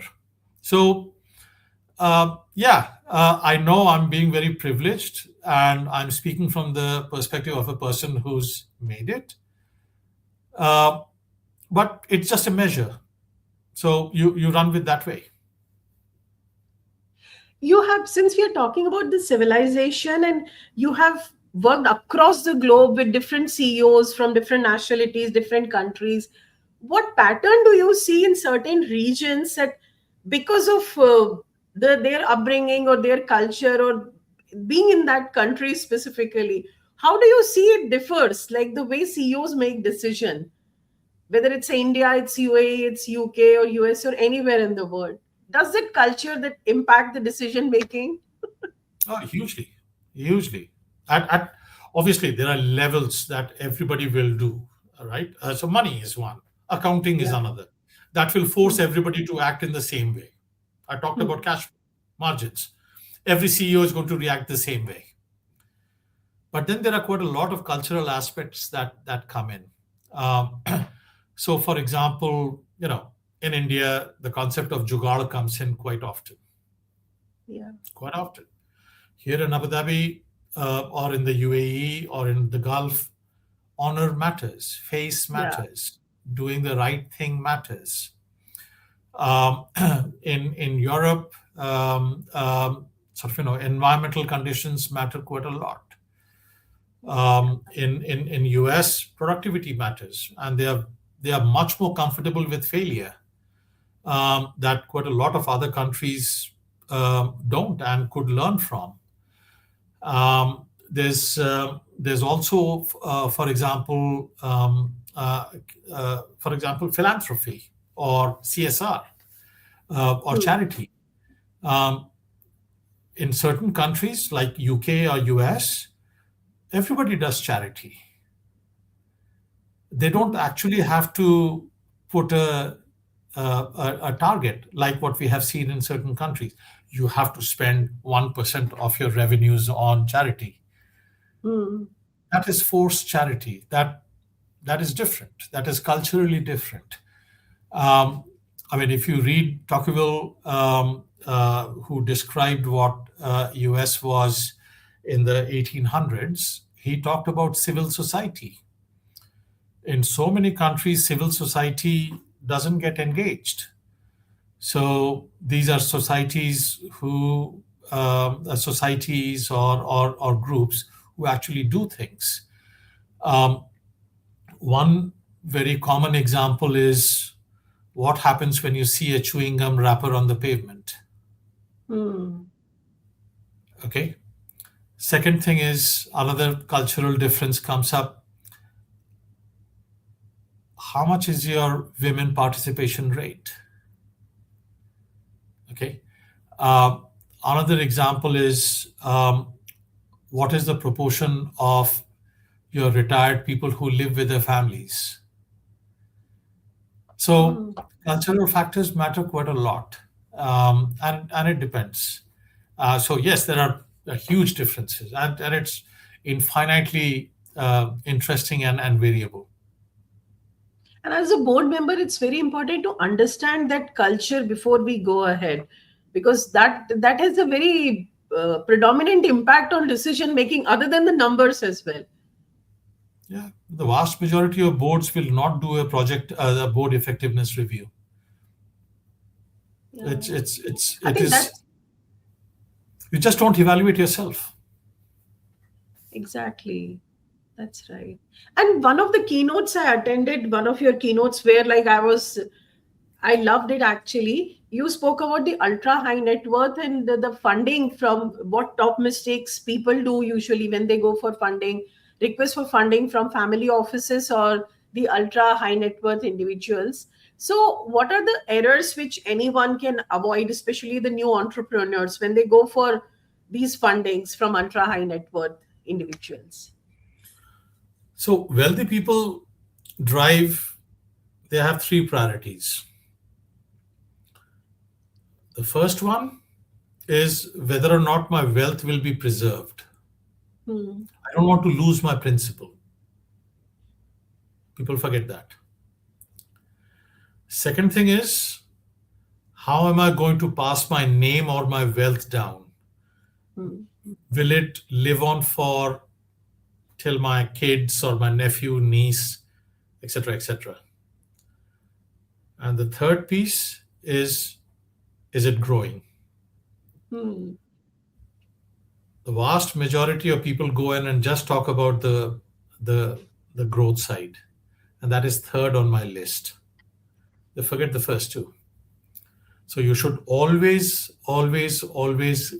So yeah, I know I'm being very privileged, and I'm speaking from the perspective of a person who's made it. Uh, but it's just a measure. So you run with that way. You have, since we are talking about the civilization, and you have worked across the globe with different CEOs from different nationalities, different countries, what pattern do you see in certain regions that, because of their upbringing or their culture or being in that country specifically, how do you see it differs, like the way CEOs make decision, whether it's India, it's UAE, it's UK or US or anywhere in the world? Does that culture that impact the decision making? Oh, hugely, hugely. At Obviously there are levels that everybody will do. All right. So money is one. Accounting is Yeah. another. That will force everybody to act in the same way. I talked Hmm. about cash margins. Every CEO is going to react the same way. But then there are quite a lot of cultural aspects that come in. Um, so, for example, in India, the concept of jugaad comes in quite often. Yeah. Quite often. Here in Abu Dhabi, or in the UAE or in the Gulf, honor matters, face Yeah. matters, doing the right thing matters. In Europe, sort of environmental conditions matter quite a lot. In US, productivity matters, and they are much more comfortable with failure, that quite a lot of other countries don't and could learn from. There's also, for example, philanthropy or CSR, or Hmm. charity. Um, in certain countries like UK or US, everybody does charity. They don't Hmm. actually have to put a a target like what we have seen in certain countries. You have to spend 1% of your revenues on charity. Hmm. That is forced charity. That is different. That is culturally different. Um, I mean, if you read Tocqueville, who described what US was in the 1800s, he talked about civil society. In so many countries, civil society doesn't get engaged. So these are societies who, societies or groups who actually do things. Um, One very common example is what happens when you see a chewing gum wrapper on the pavement. Hmm. Okay. Second thing is another cultural difference comes up. How much is your women participation rate? Okay. Uh, Another example is what is the proportion of your retired people who live with their families? So Hmm. cultural factors matter quite a lot, and it depends. So yes, there are huge differences, and it's infinitely interesting and variable. And as a board member, it's very important to understand that culture before we go ahead, because that has a very predominant impact on decision making, other than the numbers as well. Yeah, the vast majority of boards will not do a board effectiveness review. Yeah, I It think is, that's you just don't evaluate yourself. exactly. That's right. And one of the keynotes I attended, one of your keynotes where like I loved it actually. You spoke about the ultra high net worth and the funding, from what top mistakes people do usually when they go for funding, request for funding from family offices or the ultra high net worth individuals. So, what are the errors which anyone can avoid, especially the new entrepreneurs, when they go for these fundings from ultra high net worth individuals? So wealthy people drive. They have three priorities. The first one is whether or not my wealth will be preserved. Hmm. I don't want to lose my principal. People forget that. Second thing is, how am I going to pass my name or my wealth down? Hmm. Will it live on for till my kids or my nephew, niece, etc., etc.? And the third piece is it growing? Hmm. The vast majority of people go in and just talk about the the growth side, and that is third on my list. They forget the first two. So you should always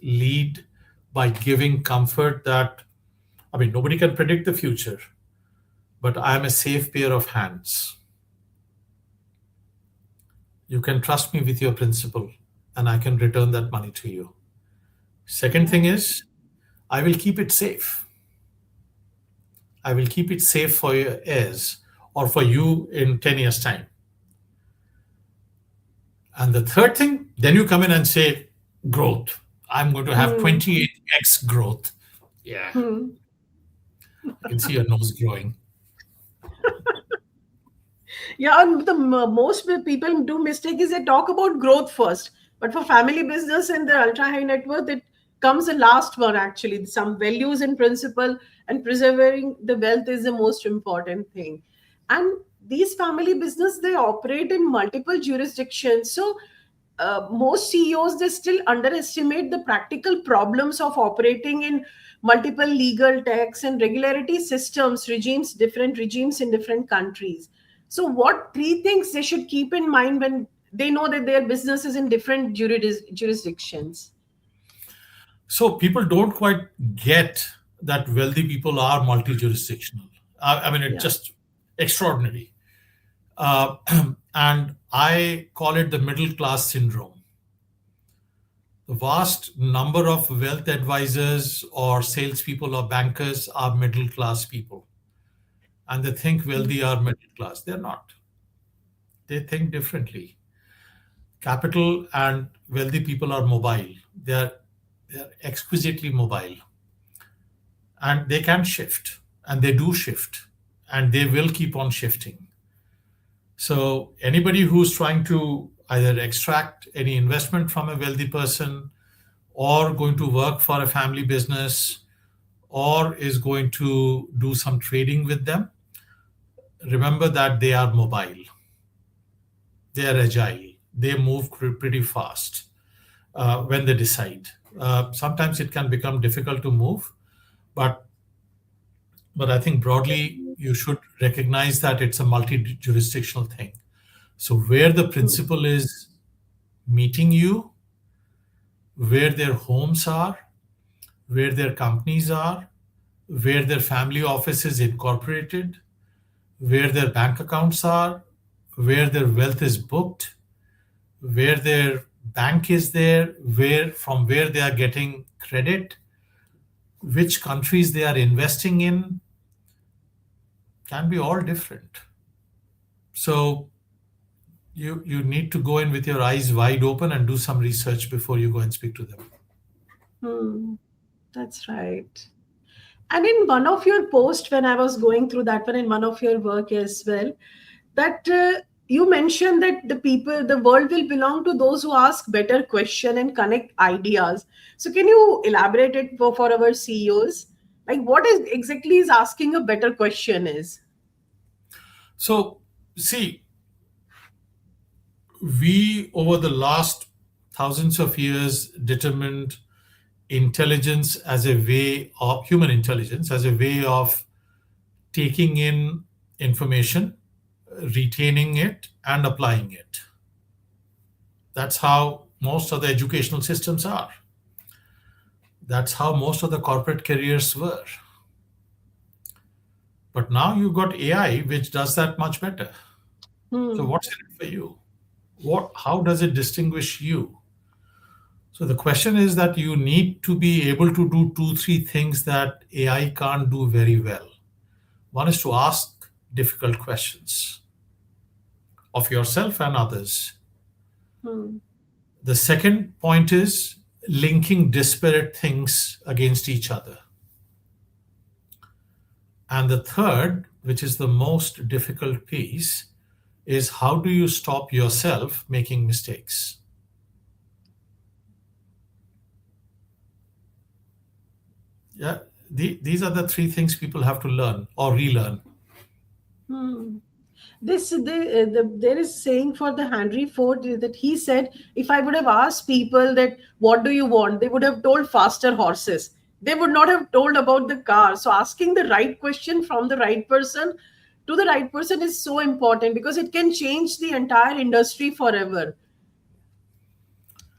lead by giving comfort that, I mean, nobody can predict the future, but I am a safe pair of hands. You can trust me with your principal, and I can return that money to you. Second thing Yeah. is, I will keep it safe. I will keep it safe for your heirs or for you in 10 years' time. And the third thing, then you come in and say, growth. I'm going to have Hmm. 28x growth. Yeah, Hmm. I can see your nose growing. Yeah, and the most people do mistake is they talk about growth first, but for family business and the ultra high net worth, it comes the last one actually. Some values and principle and preserving the wealth is the most important thing. And these family business, they operate in multiple jurisdictions, so most CEOs, they still underestimate the practical problems of operating in multiple legal, tax, and regularity systems, regimes, different regimes in different countries. So, what three things they should keep in mind when they know that their business is in different jurisdictions? So people don't quite get that wealthy people are multi-jurisdictional. I mean, it's Yeah. just extraordinary. Uh, and I call it the middle class syndrome. The vast number of wealth advisors or salespeople or bankers are middle class people, and they think wealthy are middle class. They're not. They think differently. capital and wealthy people are mobile. They are exquisitely mobile, and they can shift, and they do shift, and they will keep on shifting. So anybody who's trying to either extract any investment from a wealthy person, or going to work for a family business, or is going to do some trading with them, remember that they are mobile, they are agile, they move pretty fast when they decide. Sometimes it can become difficult to move, but I think broadly you should recognize that it's a multi-jurisdictional thing. So where the Hmm. principal is meeting you, where their homes are, where their companies are, where their family office is incorporated, where their bank accounts are, where their wealth is booked, where their bank is there, where they are getting credit, which countries they are investing in, can be all different. So you need to go in with your eyes wide open and do some research before you go and speak to them. Hmm. That's right. And in one of your posts, when I was going through that one in one of your work as well, that you mentioned that the world will belong to those who ask better question and connect ideas. So can you elaborate it for our CEOs? Like what is exactly is asking a better question is? So see, we over the last thousands of years determined intelligence as a way of human intelligence as a way of taking in information, retaining it, and applying it. That's how most of the educational systems are. That's how most of the corporate careers were. But now you've got AI, which does that much better. So Hmm. what's in it for you? How does it distinguish you? So the question is that you need to be able to do two, three things that AI can't do very well. One is to ask difficult questions of yourself and others. Hmm. The second point is linking disparate things against each other. And the third, which is the most difficult piece, is how do you stop yourself making mistakes? Yeah, these are the three things people have to learn or relearn. Hmm. There is saying for the Henry Ford that he said, if I would have asked people that what do you want, they would have told faster horses. They would not have told about the car. So asking the right question from the right person to the right person is so important because it can change the entire industry forever.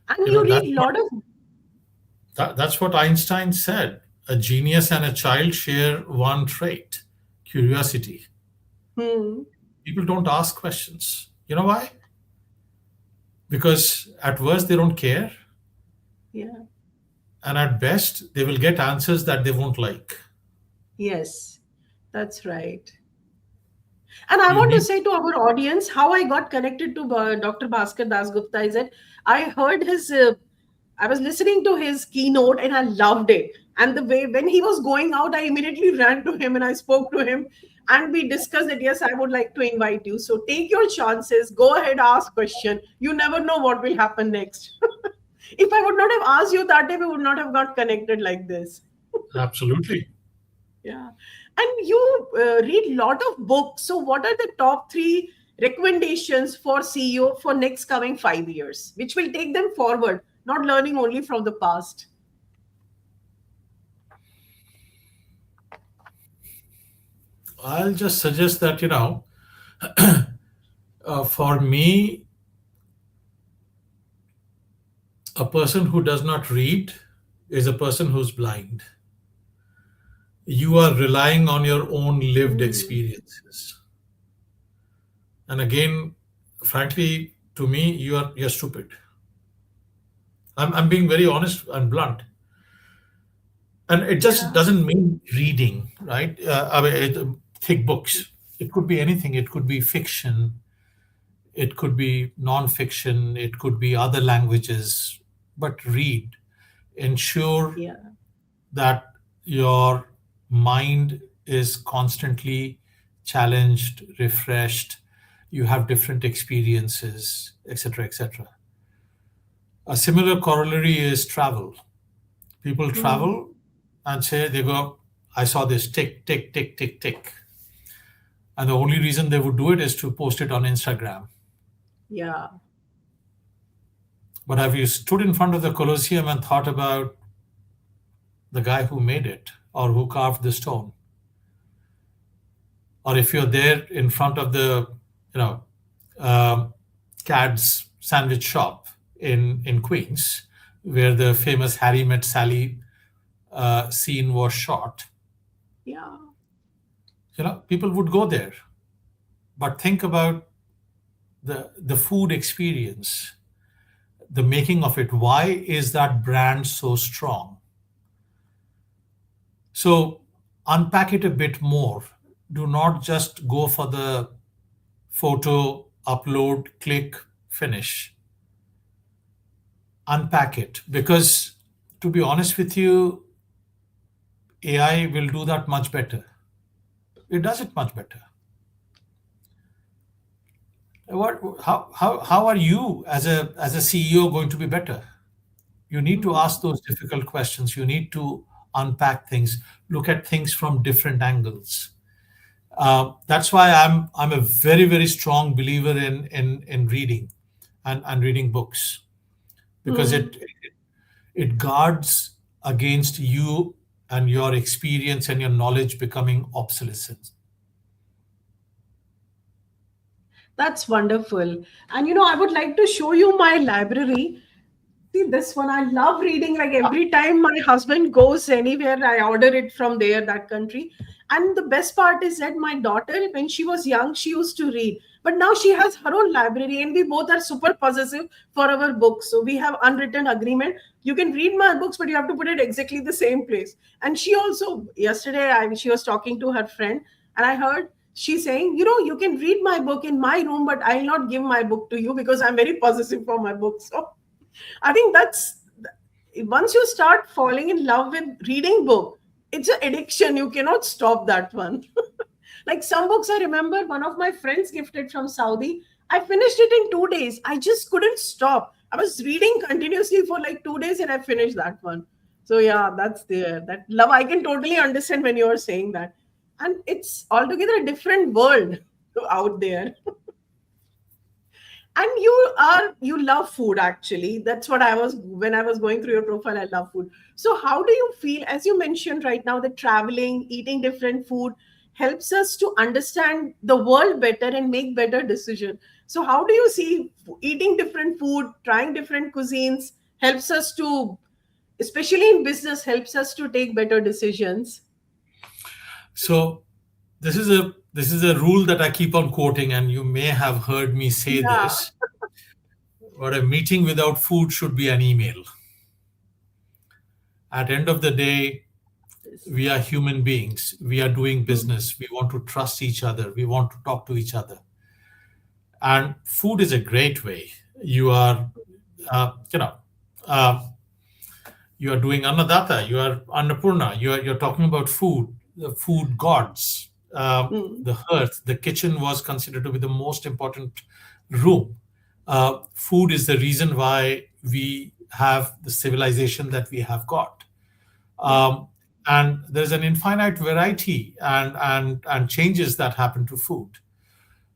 And You you know, read a lot of that's what Einstein said. A genius and a child share one trait: curiosity. hmm, People don't ask questions. You know why? Because at worst they don't care, yeah, and at best they will get answers that they won't like. yes, that's right. And I You want to need say to our audience how I got connected to Dr. Bhaskar Dasgupta is that I heard I was listening to his keynote and I loved it. And the way when he was going out, I immediately ran to him and I spoke to him and we discussed that yes, I would like to invite you. So take your chances, go ahead, ask question. You never know what will happen next. If I would not have asked you that day, we would not have got connected like this. absolutely. Yeah. And you read lot of books. So what are the top three recommendations for CEO for next coming 5 years, which will take them forward, not learning only from the past? I'll just suggest that, for me, a person who does not read is a person who's blind. You are relying on your own lived Hmm. experiences. And again, frankly, to me, you're stupid. I'm being very honest and blunt. And it just Yeah. doesn't mean reading, right? I mean, thick books. It could be anything. It could be fiction. it could be non-fiction, it could be other languages, but read. Ensure Yeah. that your mind is constantly challenged, refreshed, you have different experiences, etc., etc. A similar corollary is travel. People Hmm. travel and say, they go, I saw this tick, tick, tick, tick, tick. And the only reason they would do it is to post it on Instagram. Yeah. But have you stood in front of the Colosseum and thought about the guy who made it or who carved the stone? Or if you're there in front of the, you know, um, Cad's sandwich shop in Queens, where the famous Harry Met Sally scene was shot, Yeah. people would go there. But think about the food experience, the making of it. Why is that brand so strong? So unpack it a bit more. Do not just go for the photo, upload, click, finish. Unpack it, because to be honest with you, AI will do that much better. It does it much better. How are you as a CEO going to be better? You need to ask Hmm. those difficult questions. You need to unpack things, look at things from different angles. That's why I'm a very, very strong believer in reading and reading books, because Hmm. it guards against you and your experience and your knowledge becoming obsolescent. That's wonderful. And I would like to show you my library. See this one. I love reading. Like every time my husband goes anywhere, I order it from there, that country. And the best part is that my daughter, when she was young, she used to read. But now she has her own library, and we both are super possessive for our books. So we have unwritten agreement. You can read my books, but you have to put it exactly the same place. And she also yesterday, she was talking to her friend, and I heard she saying, you can read my book in my room, but I'll not give my book to you because I'm very possessive for my books. So I think that's once you start falling in love with reading book, it's an addiction. You cannot stop that one. Like some books, I remember one of my friends gifted from Saudi. I finished it in 2 days. I just couldn't stop. I was reading continuously for like 2 days and I finished that one. So yeah, that's there. That love, I can totally understand when you are saying that. And it's altogether a different world out there. And you love food, actually. That's what I was when I was going through your profile. I love food. So how do you feel, as you mentioned right now, that traveling, eating different food helps us to understand the world better and make better decision? So how do you see eating different food, trying different cuisines helps us to, especially in business, helps us to take better decisions? So this is a rule that I keep on quoting, and you may have heard me say Yeah. this. But a meeting without food should be an email. At end of the day, Yes. we are human beings. We are doing Hmm. business. We want to trust each other. We want to talk to each other. And food is a great way. You are, you know, uh, you are doing Annadatta. You are Annapurna. You're talking about food, the food gods. Hmm. The hearth, the kitchen was considered to be the most important room. Food is the reason why we have the civilization that we have got. Yeah. um, and there's an infinite variety and changes that happen to food.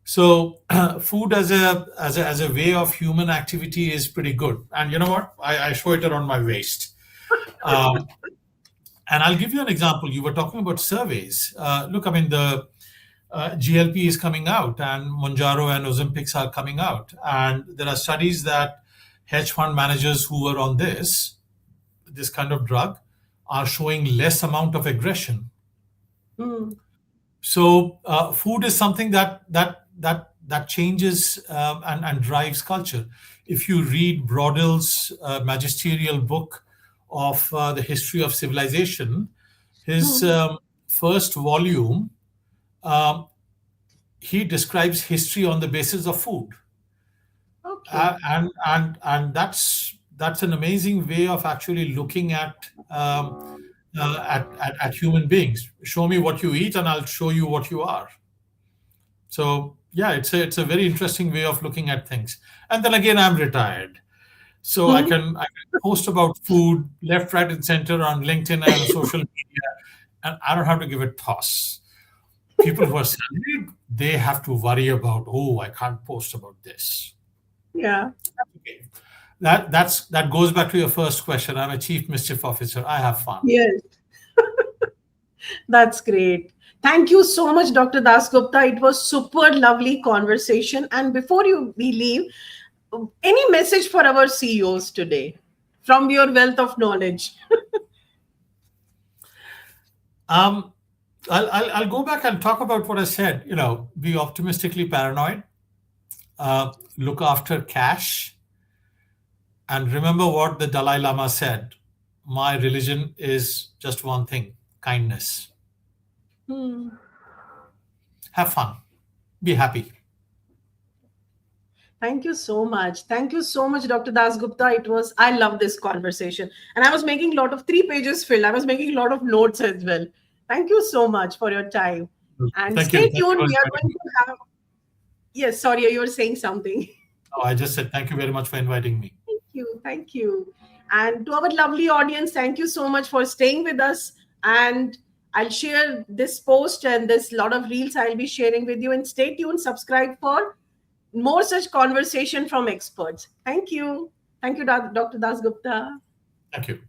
So food as a way of human activity is pretty good. And you know what? I show it around my waist. Um, and I'll give you an example. You were talking about surveys. Look, I mean, the GLP is coming out, and Monjaro and Ozempics are coming out, and there are studies that hedge fund managers who were on this kind of drug are showing less amount of aggression. Hmm. So food is something that changes and drives culture. If you read Brodel's magisterial book of the history of civilization, his Hmm. first volume, um, he describes history on the basis of food. And that's an amazing way of actually looking at human beings. Show me what you eat, and I'll show you what you are. So yeah, it's a very interesting way of looking at things. And then again, I'm retired, so I can post about food left, right, and center on LinkedIn and social media, and I don't have to give a toss. People who are salaried, they have to worry about, oh, I can't post about this. Yeah. Okay. That goes back to your first question. I'm a chief mischief officer. I have fun. Yes. That's great. Thank you so much, Dr. Dasgupta. It was super lovely conversation. And before we leave, any message for our CEOs today from your wealth of knowledge? Um, I'll go back and talk about what I said. Be optimistically paranoid, look after cash, and remember what the Dalai Lama said. My religion is just one thing: kindness. Hmm. Have fun. Be happy. Thank you so much. Thank you so much, Dr. Dasgupta. I love this conversation. And I was making a lot of 3 pages filled. I was making a lot of notes as well. Thank you so much for your time. And Thank you. stay Thank you tuned. for We are inviting going me. to have, yes, sorry, you were saying something. Oh, I just said thank you very much for inviting me. Thank you. Thank you. And to our lovely audience, thank you so much for staying with us. And I'll share this post and this lot of reels I'll be sharing with you. And stay tuned, subscribe for more such conversation from experts. Thank you. Thank you, Dr. Dasgupta. Thank you.